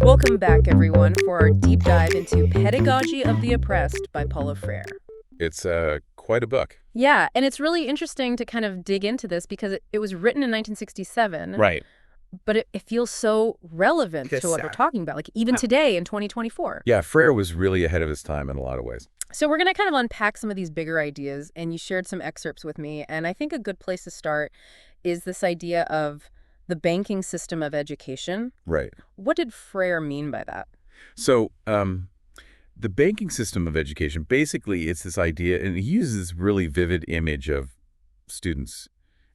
Welcome back, everyone, for our deep dive into Pedagogy of the Oppressed by Paulo Freire. It's quite a book. Yeah, and it's really interesting to kind of dig into this because it was written in 1967. Right. But it feels so relevant to what we're talking about, like even today in 2024. Yeah, Freire was really ahead of his time in a lot of ways. So we're going to kind of unpack some of these bigger ideas, and you shared some excerpts with me, and I think a good place to start is this idea of the banking system of education. Right. What did Freire mean by that? So the banking system of education, basically it's this idea, and he uses this really vivid image of students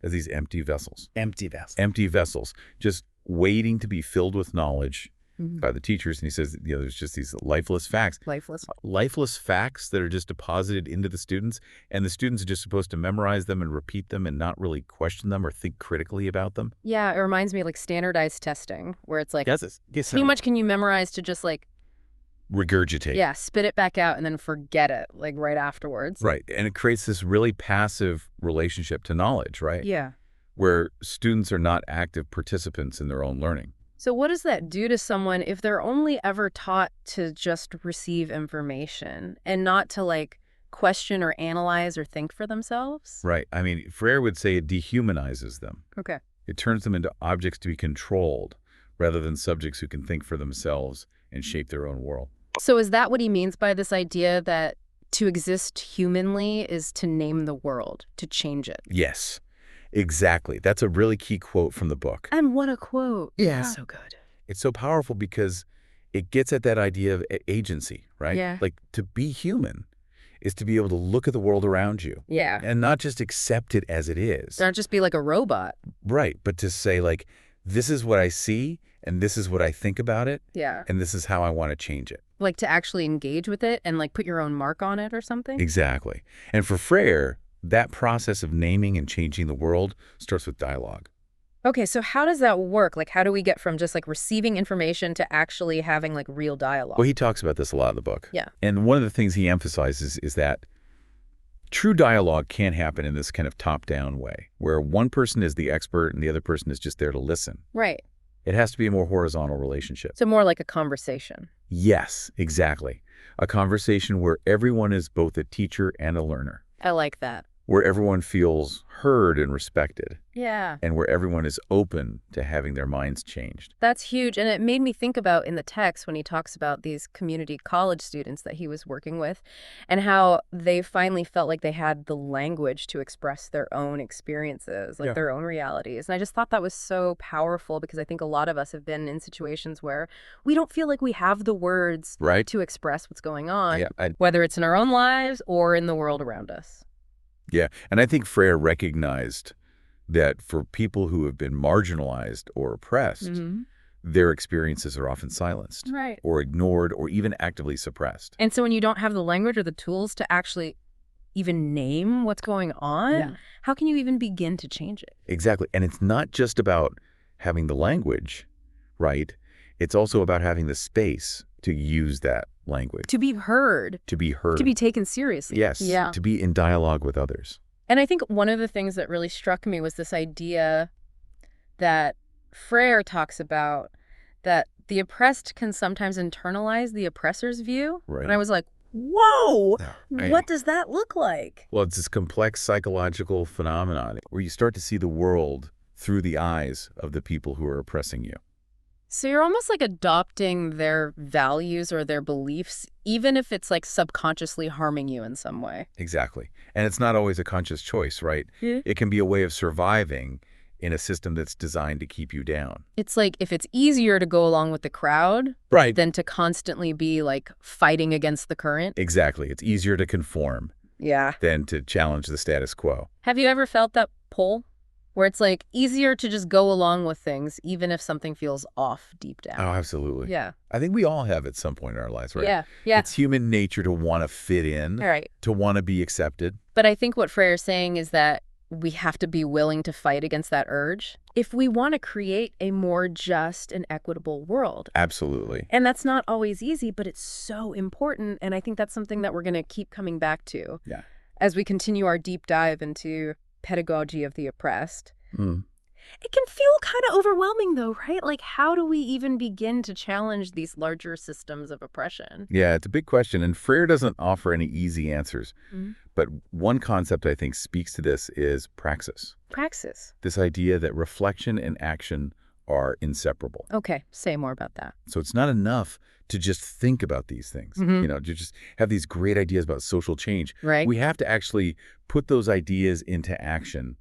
as these empty vessels. Empty vessels. Empty vessels, just waiting to be filled with knowledge by the teachers. And he says, there's just these lifeless facts. Lifeless facts that are just deposited into the students, and the students are just supposed to memorize them and repeat them and not really question them or think critically about them. Yeah, it reminds me of like standardized testing, where it's like, Yes. how much can you memorize to just like regurgitate? Yeah, spit it back out and then forget it like right afterwards. Right. And it creates this really passive relationship to knowledge, right? Yeah. Where students are not active participants in their own learning. So what does that do to someone if they're only ever taught to just receive information and not to like question or analyze or think for themselves? Right. I mean, Freire would say it dehumanizes them. Okay. It turns them into objects to be controlled rather than subjects who can think for themselves and shape their own world. So is that what he means by this idea that to exist humanly is to name the world, to change it? Yes, exactly. That's a really key quote from the book. And what a quote. Yeah. So good. It's so powerful because it gets at that idea of agency, right? Yeah. Like to be human is to be able to look at the world around you. Yeah. And not just accept it as it is. Not just be like a robot. Right. But to say like, this is what I see and this is what I think about it. Yeah. And this is how I want to change it. Like to actually engage with it and like put your own mark on it or something? Exactly. And for Freire, that process of naming and changing the world starts with dialogue. Okay, so how does that work? Like, how do we get from just like receiving information to actually having like real dialogue? Well, he talks about this a lot in the book. Yeah. And one of the things he emphasizes is that true dialogue can't happen in this kind of top-down way, where one person is the expert and the other person is just there to listen. Right. It has to be a more horizontal relationship. So more like a conversation. Yes, exactly. A conversation where everyone is both a teacher and a learner. I like that. Where everyone feels heard and respected. Yeah. And where everyone is open to having their minds changed. That's huge. And it made me think about in the text when he talks about these community college students that he was working with and how they finally felt like they had the language to express their own experiences, like their own realities. And I just thought that was so powerful because I think a lot of us have been in situations where we don't feel like we have the words to express what's going on, whether it's in our own lives or in the world around us. Yeah, and I think Freire recognized that for people who have been marginalized or oppressed, their experiences are often silenced or ignored or even actively suppressed. And so when you don't have the language or the tools to actually even name what's going on, how can you even begin to change it? Exactly. And it's not just about having the language, right? It's also about having the space to use that language. To be heard. To be heard. To be taken seriously. Yes. Yeah. To be in dialogue with others. And I think one of the things that really struck me was this idea that Freire talks about, that the oppressed can sometimes internalize the oppressor's view. Right. And I was like, whoa, what does that look like? Well, it's this complex psychological phenomenon where you start to see the world through the eyes of the people who are oppressing you. So you're almost like adopting their values or their beliefs, even if it's like subconsciously harming you in some way. Exactly. And it's not always a conscious choice, right? It can be a way of surviving in a system that's designed to keep you down. It's like if it's easier to go along with the crowd than to constantly be like fighting against the current. Exactly. It's easier to conform than to challenge the status quo. Have you ever felt that pull? Where it's like easier to just go along with things, even if something feels off deep down. Oh, absolutely. Yeah. I think we all have at some point in our lives, right? Yeah. It's human nature to want to fit in, to want to be accepted. But I think what Freire's saying is that we have to be willing to fight against that urge if we want to create a more just and equitable world. Absolutely. And that's not always easy, but it's so important. And I think that's something that we're going to keep coming back to. Yeah. as we continue our deep dive into Pedagogy of the Oppressed. Mm. It can feel kind of overwhelming, though, right? Like, how do we even begin to challenge these larger systems of oppression? Yeah, it's a big question, and Freire doesn't offer any easy answers. But one concept I think speaks to this is praxis. Praxis. This idea that reflection and action are inseparable. Okay, say more about that. So it's not enough to just think about these things, to just have these great ideas about social change. Right. We have to actually put those ideas into action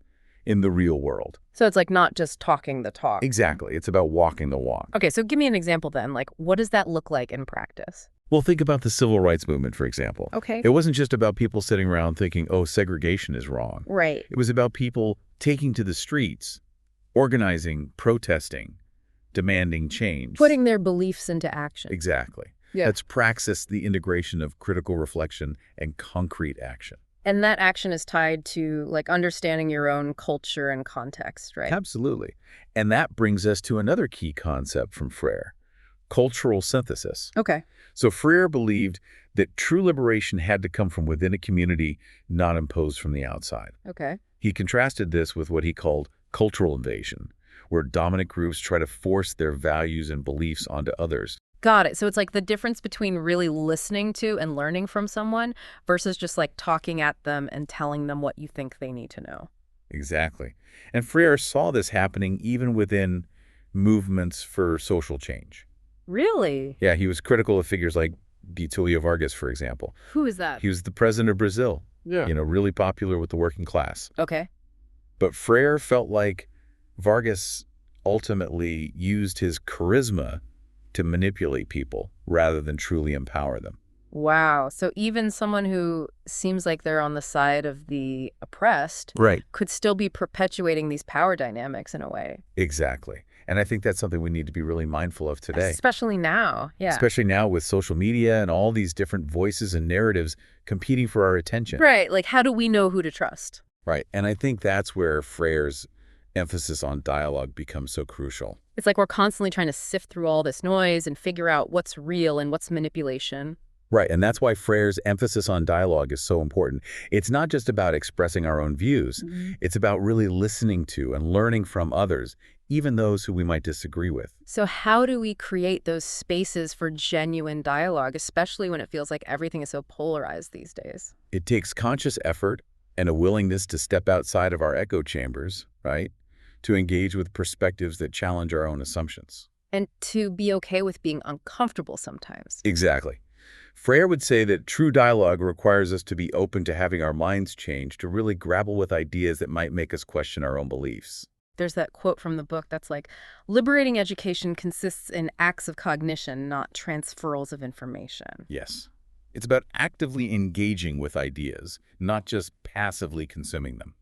in the real world. So it's like not just talking the talk. Exactly. It's about walking the walk. Okay, so give me an example then. Like, what does that look like in practice? Well, think about the civil rights movement, for example. Okay. It wasn't just about people sitting around thinking, oh, segregation is wrong. Right. It was about people taking to the streets, organizing, protesting, demanding change. Putting their beliefs into action. Exactly. Yeah. That's praxis, the integration of critical reflection and concrete action. And that action is tied to, like, understanding your own culture and context, right? Absolutely. And that brings us to another key concept from Freire, cultural synthesis. Okay. So Freire believed that true liberation had to come from within a community, not imposed from the outside. Okay. He contrasted this with what he called cultural invasion, where dominant groups try to force their values and beliefs onto others. Got it. So it's like the difference between really listening to and learning from someone versus just like talking at them and telling them what you think they need to know. Exactly. And Freire saw this happening even within movements for social change. Really? Yeah, he was critical of figures like Getulio Vargas, for example. Who is that? He was the president of Brazil, Yeah. Really popular with the working class. Okay. But Freire felt like Vargas ultimately used his charisma to manipulate people rather than truly empower them. Wow. So even someone who seems like they're on the side of the oppressed Right. could still be perpetuating these power dynamics in a way. Exactly. And I think that's something we need to be really mindful of today. Especially now. Yeah. Especially now with social media and all these different voices and narratives competing for our attention. Right. Like, how do we know who to trust? Right. And I think that's where Freire's emphasis on dialogue becomes so crucial. It's like we're constantly trying to sift through all this noise and figure out what's real and what's manipulation. Right. And that's why Freire's emphasis on dialogue is so important. It's not just about expressing our own views. It's about really listening to and learning from others, even those who we might disagree with. So how do we create those spaces for genuine dialogue, especially when it feels like everything is so polarized these days? It takes conscious effort and a willingness to step outside of our echo chambers, right? To engage with perspectives that challenge our own assumptions. And to be okay with being uncomfortable sometimes. Exactly. Freire would say that true dialogue requires us to be open to having our minds changed, to really grapple with ideas that might make us question our own beliefs. There's that quote from the book that's like, liberating education consists in acts of cognition, not transferals of information. Yes. It's about actively engaging with ideas, not just passively consuming them.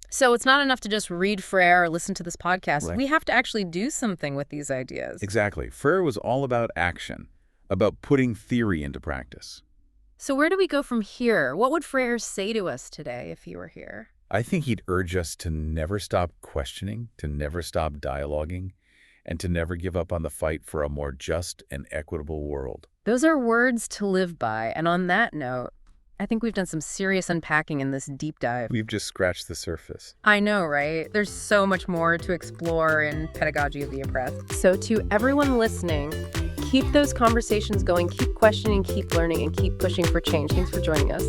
So it's not enough to just read Freire or listen to this podcast. Right. We have to actually do something with these ideas. Exactly. Freire was all about action, about putting theory into practice. So where do we go from here? What would Freire say to us today if he were here? I think he'd urge us to never stop questioning, to never stop dialoguing, and to never give up on the fight for a more just and equitable world. Those are words to live by. And on that note, I think we've done some serious unpacking in this deep dive. We've just scratched the surface. I know, right? There's so much more to explore in Pedagogy of the Oppressed. So to everyone listening, keep those conversations going, keep questioning, keep learning, and keep pushing for change. Thanks for joining us.